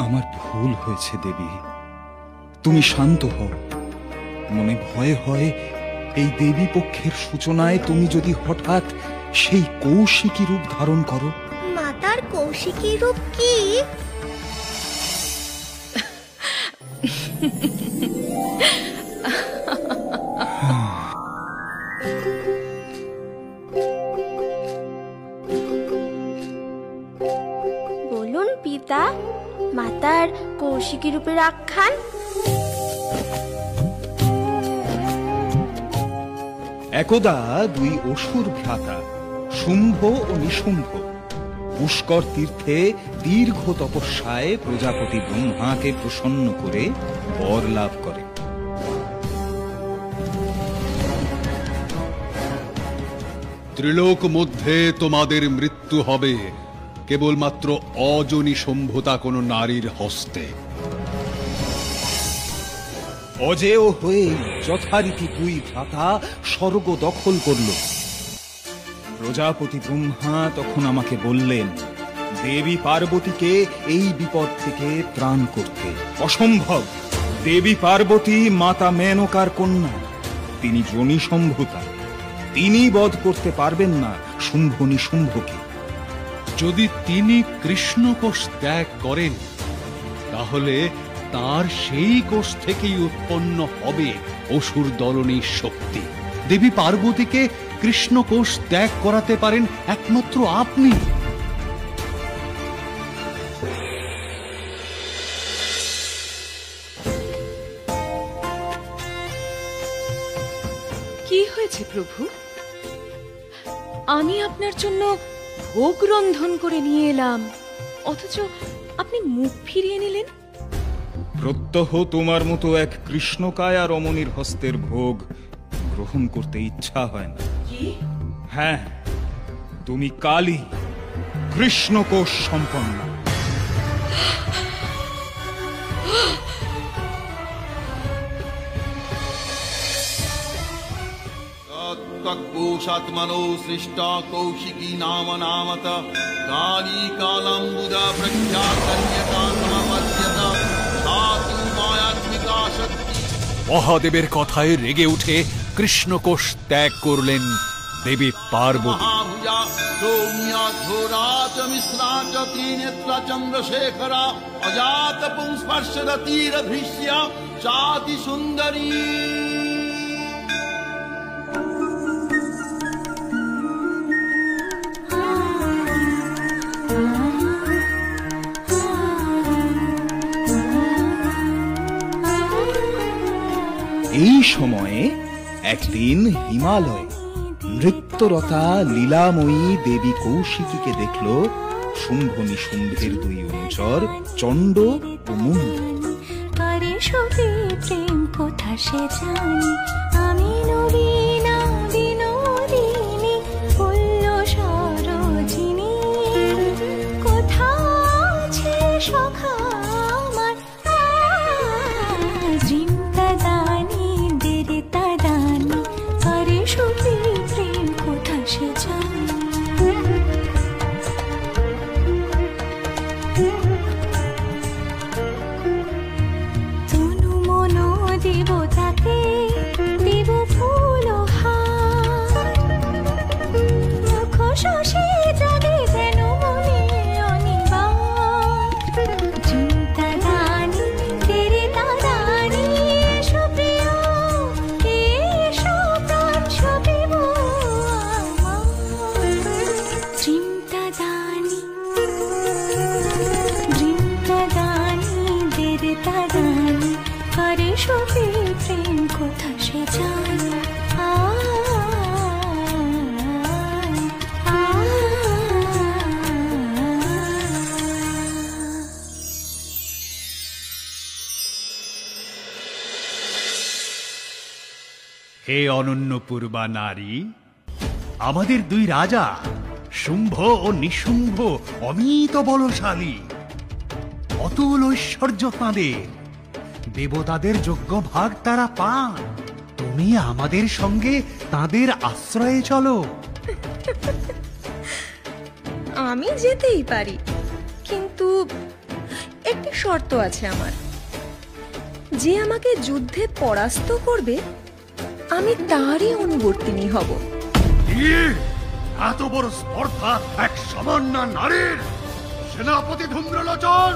আমার ভুল হয়েছে দেবী, তুমি শান্ত হও। মনে ভয় হয় এই দেবী পক্ষের সূচনায় তুমি যদি হঠাৎ সেই কৌশিকী রূপ ধারণ করো। মাতার কৌশিকী রূপ কি? বলুন পিতা, মাতার কৌশিকী রূপের আখ্যান। একদা দুই অসুর ভ্রাতা শুম্ভ ও নিশুম্ভ পুষ্কর তীর্থে দীর্ঘ তপস্যায় প্রজাপতি ব্রহ্মাকে প্রসন্ন করে বর লাভ করে। ত্রিলোক মধ্যে তোমাদের মৃত্যু হবে কেবলমাত্র অজনী সম্ভূতা কোন নারীর হস্তে। অজেয় হয়ে যথারীতি দুই ভ্রাতা স্বর্গ দখল করল। প্রজাপতি ব্রহ্মা তখন আমাকে বললেন, দেবী পার্বতীকে এই বিপদ থেকে ত্রাণ করতে। অসম্ভব, দেবী পার্বতী মাতা মেনকার কন্যা, তিনি যোনি সম্ভূতা, তিনি বধ করতে পারবেন না শুম্ভ নিশুম্ভকে। যদি তিনি কৃষ্ণ কোষ ত্যাগ করেন তাহলে তার সেই কোষ থেকেই উৎপন্ন হবে অসুর দলনীর শক্তি। দেবী পার্বতীকে কৃষ্ণ কোষ ত্যাগ করাতে পারেন একমাত্র আপনি। কি হয়েছে প্রভু? আমি আপনার জন্য ভোগ রন্ধন করে নিয়ে এলাম, অথচ আপনি মুখ ফিরিয়ে নিলেন। প্রত্যহ তোমার মতো এক কৃষ্ণকায়া রমণীর হস্তের ভোগ গ্রহণ করতে ইচ্ছা হয় না। হ্যাঁ, তুমি কালী, কৃষ্ণকোষ সম্পন্ন। कोशात्मनो सृष्टा कौशिकी नाम नामत काली कालाम्बुजा प्रख्यातन्यका समपद्यत धातु मायात्मिका शक्ति। মহাদেবের কথায় রেগে উঠে কৃষ্ণকোষ ত্যাগ করলেন দেবী পার্বতী। महाभुजा सौम्या घोराच मिश्राच त्रिनेत्रा चंद्रशेखरा अजात पुंस्पर्शरतिरधृष्या चाति सुंदरी। এই সময়ে একদিন হিমালয়ে নৃত্যরতা লীলাময়ী দেবী কৌশিকীকে দেখল শুম্ভ নিশুম্ভের দুই অনুচর চণ্ড ও মুণ্ড। প্রেম কোথা সে জানি, আমি নবীনা বিনোদিনী ফুল্ল সরোজিনী। কোথা আছে সখা আমার জিমতা দানি দেরিতা দানি, আরে সখী প্রেম কোথা সে জানি। দেবতাকে দেব ফুল হার, মুখ শশী জাগে যেন মনে অনিবার। চিন্তা দানি দেরিতা দানি এসো প্রিয়, এসো প্রাণ সপিব আমার। চিন্তা দানি দেরিতা দানি, আরে সখী প্রেম কোথা সে জানি। হে অনন্যপূর্বা নারী, আমাদের দুই রাজা শুম্ভ ও নিশুম্ভ অমিত বলশালী, অতুল ঐশ্বর্য তাঁদের, দেবতাদের যোগ্য ভাগ তারা পান। তুমি আমাদের সঙ্গে তাদের আশ্রয়ে চলো। আমি যেতেই পারি, কিন্তু একটি শর্ত আছে আমার। যে আমাকে যুদ্ধে পরাস্ত করবে আমি তারই অনুবর্তিনী হব। এত বড় স্পর্ধা এক সামান্য নারীর! সেনাপতি ধূম্রলোচন,